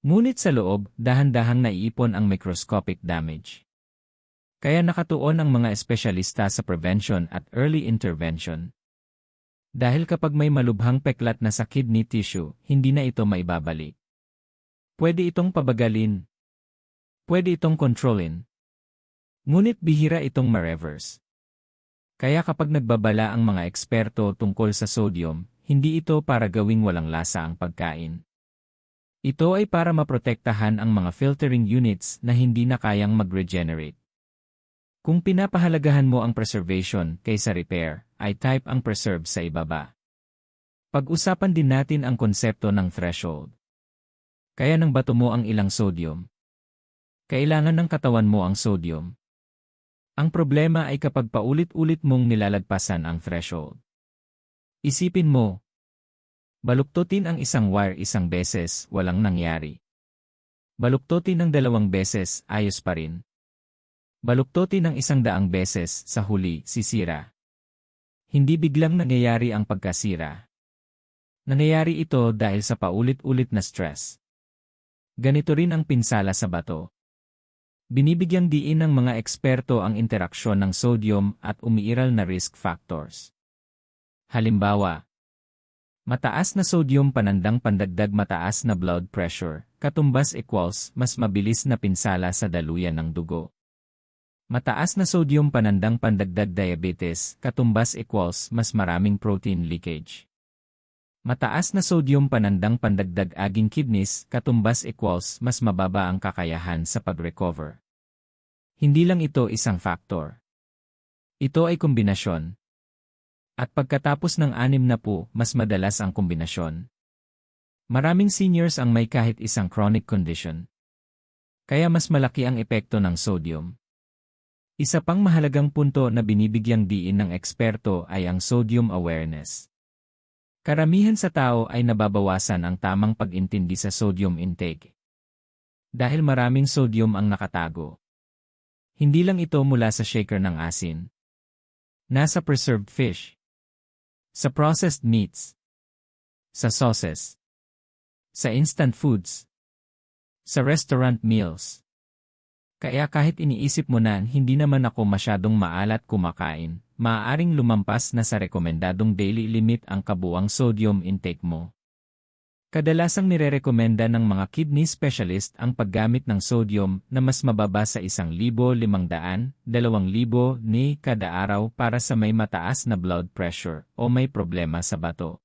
Ngunit sa loob, dahan-dahang naiipon ang microscopic damage. Kaya nakatuon ang mga espesyalista sa prevention at early intervention. Dahil kapag may malubhang peklat na sa kidney tissue, hindi na ito maibabalik. Pwede itong pabagalin. Pwede itong kontrolin. Ngunit bihira itong ma-reverse. Kaya kapag nagbabala ang mga eksperto tungkol sa sodium, hindi ito para gawing walang lasa ang pagkain. Ito ay para maprotektahan ang mga filtering units na hindi na kayang mag-regenerate. Kung pinapahalagahan mo ang preservation kaysa repair, ay type ang preserve sa ibaba. Pag-usapan din natin ang konsepto ng threshold. Kaya ng bato mo ang ilang sodium. Kailangan ng katawan mo ang sodium. Ang problema ay kapag paulit-ulit mong nilalagpasan ang threshold. Isipin mo, baluktutin ang isang wire isang beses, walang nangyari. Baluktutin ng 2 beses, ayos pa rin. Baluktutin ng 100 beses, sa huli, sisira. Hindi biglang nangyayari ang pagkasira. Nangyayari ito dahil sa paulit-ulit na stress. Ganito rin ang pinsala sa bato. Binibigyang diin ng mga eksperto ang interaksyon ng sodium at umiiral na risk factors. Halimbawa, mataas na sodium panandang pandagdag mataas na blood pressure, katumbas equals mas mabilis na pinsala sa daluyan ng dugo. Mataas na sodium panandang pandagdag diabetes, katumbas equals mas maraming protein leakage. Mataas na sodium panandang pandagdag aging kidneys, katumbas equals mas mababa ang kakayahan sa pag-recover. Hindi lang ito isang factor. Ito ay kombinasyon. At pagkatapos ng 60, mas madalas ang kombinasyon. Maraming seniors ang may kahit isang chronic condition. Kaya mas malaki ang epekto ng sodium. Isa pang mahalagang punto na binibigyang diin ng eksperto ay ang sodium awareness. Karamihan sa tao ay nababawasan ang tamang pag-intindi sa sodium intake. Dahil maraming sodium ang nakatago. Hindi lang ito mula sa shaker ng asin. Nasa preserved fish. Sa processed meats. Sa sauces. Sa instant foods. Sa restaurant meals. Kaya kahit iniisip mo na hindi naman ako masyadong maalat kumakain, maaaring lumampas na sa rekomendadong daily limit ang kabuuang sodium intake mo. Kadalasang nirerekomenda ng mga kidney specialist ang paggamit ng sodium na mas mababa sa 1,500, 2,000 ni kada araw para sa may mataas na blood pressure o may problema sa bato.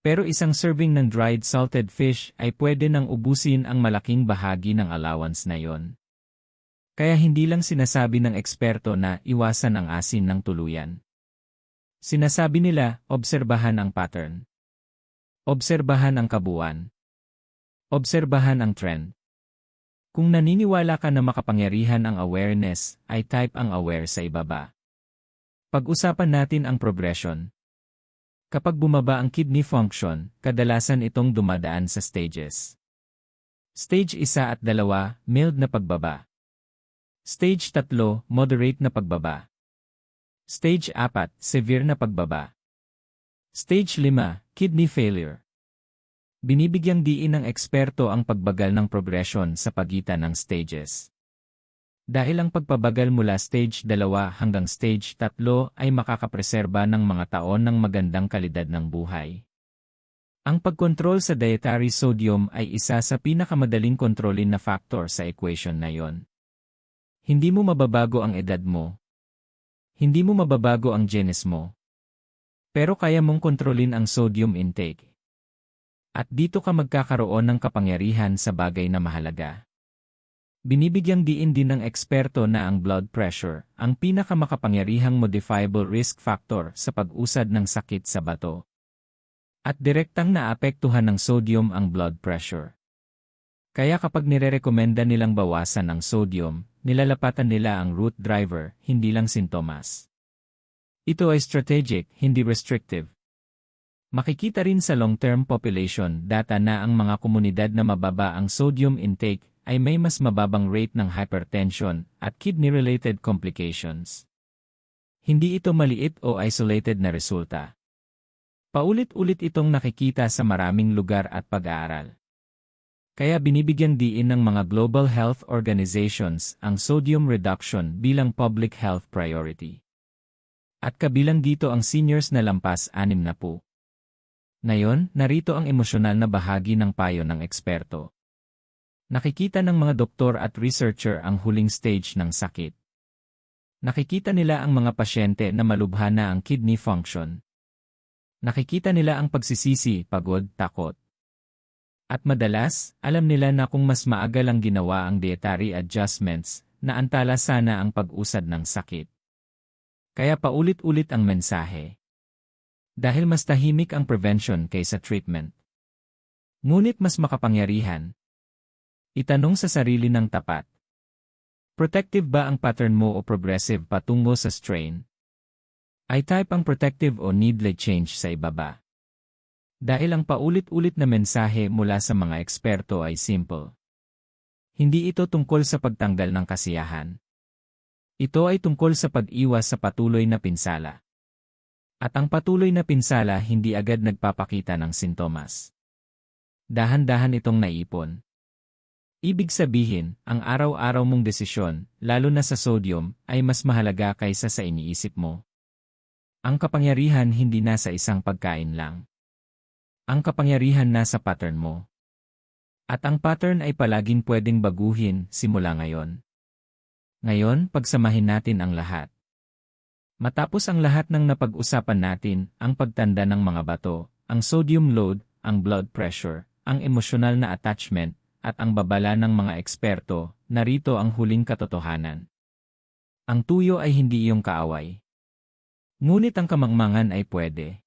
Pero isang serving ng dried salted fish ay pwede nang ubusin ang malaking bahagi ng allowance na yon. Kaya hindi lang sinasabi ng eksperto na iwasan ang asin ng tuluyan. Sinasabi nila, obserbahan ang pattern. Obserbahan ang kabuuan. Obserbahan ang trend. Kung naniniwala ka na makapangyarihan ang awareness, ay type ang aware sa ibaba. Pag-usapan natin ang progression. Kapag bumaba ang kidney function, kadalasan itong dumadaan sa stages. Stage 1 at 2, mild na pagbaba. Stage 3, moderate na pagbaba. Stage 4, severe na pagbaba. Stage 5, kidney failure. Binibigyang diin ng eksperto ang pagbagal ng progression sa pagitan ng stages. Dahil ang pagpabagal mula stage 2 hanggang stage 3 ay makakapreserba ng mga taon ng magandang kalidad ng buhay. Ang pagkontrol sa dietary sodium ay isa sa pinakamadaling kontrolin na factor sa equation na yon. Hindi mo mababago ang edad mo. Hindi mo mababago ang genes mo. Pero kaya mong kontrolin ang sodium intake. At dito ka magkakaroon ng kapangyarihan sa bagay na mahalaga. Binibigyang diin din ng eksperto na ang blood pressure, ang pinakamakapangyarihang modifiable risk factor sa pag-usad ng sakit sa bato. At direktang naapektuhan ng sodium ang blood pressure. Kaya kapag nirerekomenda nilang bawasan ang sodium, nilalapatan nila ang root driver, hindi lang sintomas. Ito ay strategic, hindi restrictive. Makikita rin sa long-term population data na ang mga komunidad na mababa ang sodium intake ay may mas mababang rate ng hypertension at kidney-related complications. Hindi ito maliit o isolated na resulta. Paulit-ulit itong nakikita sa maraming lugar at pag-aaral. Kaya binibigyang diin ng mga global health organizations ang sodium reduction bilang public health priority. At kabilang dito ang seniors na lampas 60. Ngayon, narito ang emosyonal na bahagi ng payo ng eksperto. Nakikita ng mga doktor at researcher ang huling stage ng sakit. Nakikita nila ang mga pasyente na malubha na ang kidney function. Nakikita nila ang pagsisisi, pagod, takot. At madalas, alam nila na kung mas maaga lang ginawa ang dietary adjustments, naantala sana ang pag-usad ng sakit. Kaya paulit-ulit ang mensahe. Dahil mas tahimik ang prevention kaysa treatment. Ngunit mas makapangyarihan. Itanong sa sarili ng tapat. Protective ba ang pattern mo o progressive patungo sa strain? Ay type ang protective o needle change sa ibaba? Dahil ang paulit-ulit na mensahe mula sa mga eksperto ay simple. Hindi ito tungkol sa pagtanggal ng kasiyahan. Ito ay tungkol sa pag-iwas sa patuloy na pinsala. At ang patuloy na pinsala hindi agad nagpapakita ng sintomas. Dahan-dahan itong naipon. Ibig sabihin, ang araw-araw mong desisyon, lalo na sa sodium, ay mas mahalaga kaysa sa iniisip mo. Ang kapangyarihan hindi nasa isang pagkain lang. Ang kapangyarihan nasa pattern mo. At ang pattern ay palaging pwedeng baguhin simula ngayon. Ngayon, pagsamahin natin ang lahat. Matapos ang lahat ng napag-usapan natin, ang pagtanda ng mga bato, ang sodium load, ang blood pressure, ang emosyonal na attachment, at ang babala ng mga eksperto, narito ang huling katotohanan. Ang tuyo ay hindi iyong kaaway. Ngunit ang kamangmangan ay pwede.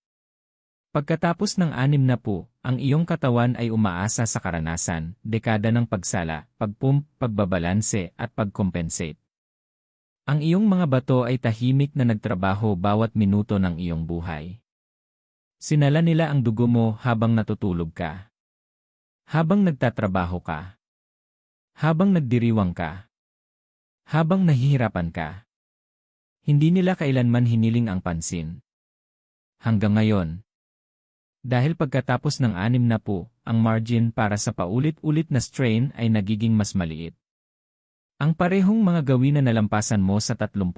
Pagkatapos ng 60, ang iyong katawan ay umaasa sa karanasan, dekada ng pagsala, pagpump, pagbabalanse at pagkompensate. Ang iyong mga bato ay tahimik na nagtrabaho bawat minuto ng iyong buhay. Sinala nila ang dugo mo habang natutulog ka. Habang nagtatrabaho ka. Habang nagdiriwang ka. Habang nahihirapan ka. Hindi nila kailanman hiniling ang pansin. Hanggang ngayon. Dahil pagkatapos ng 60, ang margin para sa paulit-ulit na strain ay nagiging mas maliit. Ang parehong mga gawin na nalampasan mo sa 35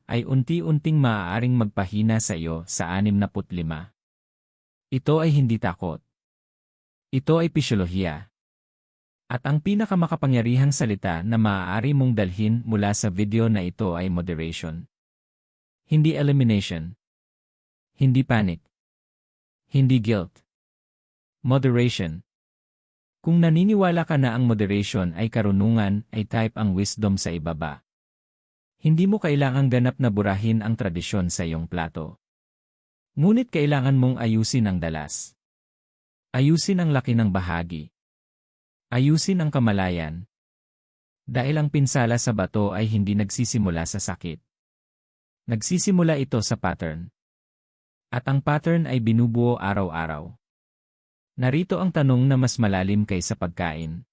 ay unti-unting maaaring magpahina sa iyo sa 65. Ito ay hindi takot. Ito ay pisyolohiya. At ang pinakamakapangyarihang salita na maaari mong dalhin mula sa video na ito ay moderation. Hindi elimination. Hindi panic. Hindi guilt. Moderation. Kung naniniwala ka na ang moderation ay karunungan, ay type ang wisdom sa ibaba. Hindi mo kailangang ganap na burahin ang tradisyon sa iyong plato. Ngunit kailangan mong ayusin ang dalas. Ayusin ang laki ng bahagi. Ayusin ang kamalayan. Dahil ang pinsala sa bato ay hindi nagsisimula sa sakit. Nagsisimula ito sa pattern. At ang pattern ay binubuo araw-araw. Narito ang tanong na mas malalim kaysa pagkain.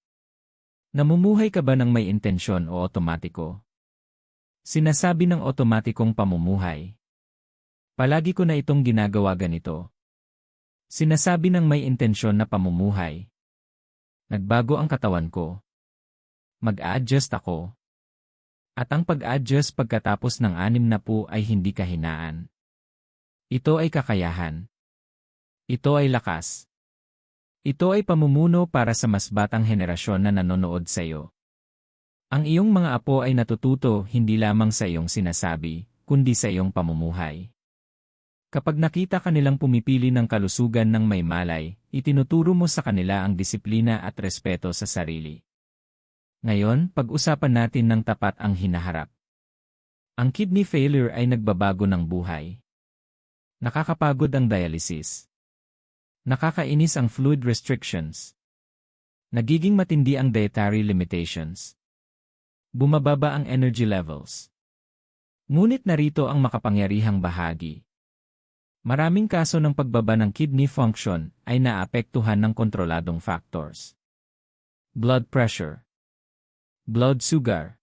Namumuhay ka ba ng may intensyon o otomatiko? Sinasabi ng otomatikong pamumuhay. Palagi ko na itong ginagawa ganito. Sinasabi ng may intensyon na pamumuhay. Nagbago ang katawan ko. Mag-a-adjust ako. At ang pag-adjust pagkatapos ng 60 ay hindi kahinaan. Ito ay kakayahan. Ito ay lakas. Ito ay pamumuno para sa mas batang henerasyon na nanonood sa iyo. Ang iyong mga apo ay natututo hindi lamang sa iyong sinasabi, kundi sa iyong pamumuhay. Kapag nakita kanilang pumipili ng kalusugan ng may malay, itinuturo mo sa kanila ang disiplina at respeto sa sarili. Ngayon, pag-usapan natin ng tapat ang hinaharap. Ang kidney failure ay nagbabago ng buhay. Nakakapagod ang dialysis. Nakakainis ang fluid restrictions. Nagiging matindi ang dietary limitations. Bumababa ang energy levels. Ngunit narito ang makapangyarihang bahagi. Maraming kaso ng pagbaba ng kidney function ay naapektuhan ng kontroladong factors. Blood pressure, blood sugar,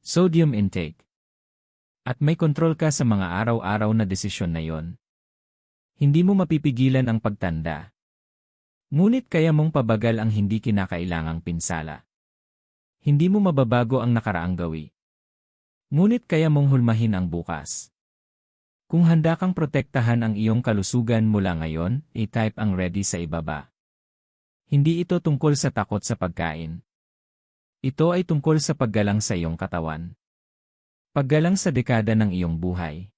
sodium intake. At may kontrol ka sa mga araw-araw na desisyon na yon. Hindi mo mapipigilan ang pagtanda. Ngunit kaya mong pabagal ang hindi kinakailangang pinsala. Hindi mo mababago ang nakaraang gawi. Ngunit kaya mong hulmahin ang bukas. Kung handa kang protektahan ang iyong kalusugan mula ngayon, i-type ang ready sa ibaba. Hindi ito tungkol sa takot sa pagkain. Ito ay tungkol sa paggalang sa iyong katawan. Paggalang sa dekada ng iyong buhay.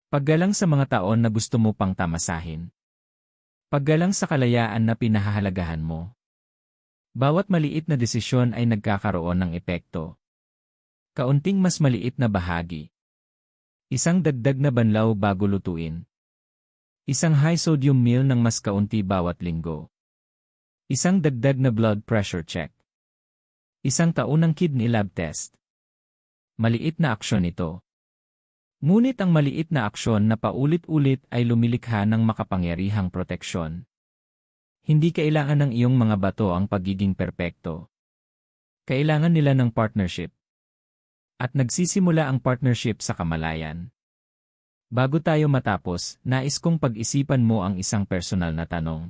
Paggalang sa mga taon na gusto mo pang tamasahin. Paggalang sa kalayaan na pinahahalagahan mo. Bawat maliit na desisyon ay nagkakaroon ng epekto. Kaunting mas maliit na bahagi. Isang dagdag na banlaw bago lutuin. Isang high-sodium meal ng mas kaunti bawat linggo. Isang dagdag na blood pressure check. Isang taunang kidney lab test. Maliit na aksyon ito. Ngunit ang maliit na aksyon na paulit-ulit ay lumilikha ng makapangyarihang proteksyon. Hindi kailangan ng iyong mga bato ang pagiging perpekto. Kailangan nila ng partnership. At nagsisimula ang partnership sa kamalayan. Bago tayo matapos, nais kong pag-isipan mo ang isang personal na tanong.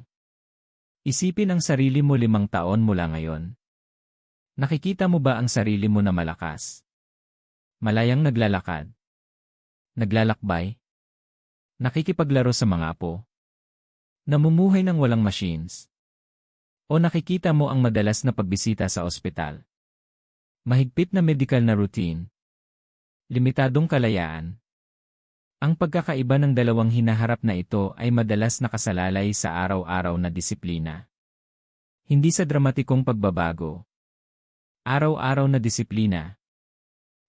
Isipin ang sarili mo 5 taon mula ngayon. Nakikita mo ba ang sarili mo na malakas? Malayang naglalakad? Naglalakbay? Nakikipaglaro sa mga apo? Namumuhay ng walang machines? O nakikita mo ang madalas na pagbisita sa ospital? Mahigpit na medical na routine? Limitadong kalayaan? Ang pagkakaiba ng dalawang hinaharap na ito ay madalas nakasalalay sa araw-araw na disiplina. Hindi sa dramatikong pagbabago. Araw-araw na disiplina.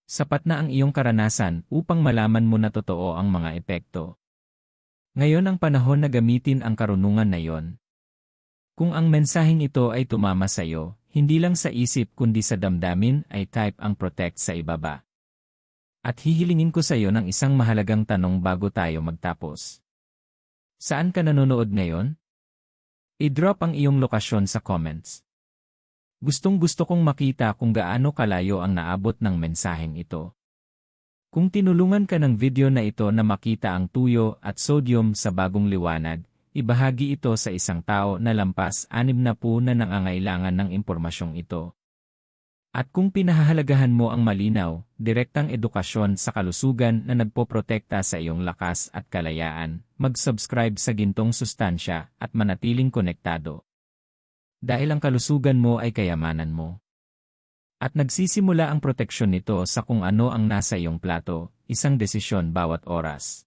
Sapat na ang iyong karanasan upang malaman mo na totoo ang mga epekto. Ngayon ang panahon na gamitin ang karunungan na iyon. Kung ang mensaheng ito ay tumama sa iyo, hindi lang sa isip kundi sa damdamin ay type ang protect sa ibaba. At hihilingin ko sa iyo ng isang mahalagang tanong bago tayo magtapos. Saan ka nanonood ngayon? I-drop ang iyong lokasyon sa comments. Gustong-gusto kong makita kung gaano kalayo ang naabot ng mensaheng ito. Kung tinulungan ka ng video na ito na makita ang tuyo at sodium sa bagong liwanag, ibahagi ito sa isang tao na lampas 60 na nangangailangan ng impormasyong ito. At kung pinahahalagahan mo ang malinaw, direktang edukasyon sa kalusugan na nagpoprotekta sa iyong lakas at kalayaan, mag-subscribe sa Gintong Sustansya at manatiling konektado. Dahil ang kalusugan mo ay kayamanan mo. At nagsisimula ang proteksyon nito sa kung ano ang nasa iyong plato, isang desisyon bawat oras.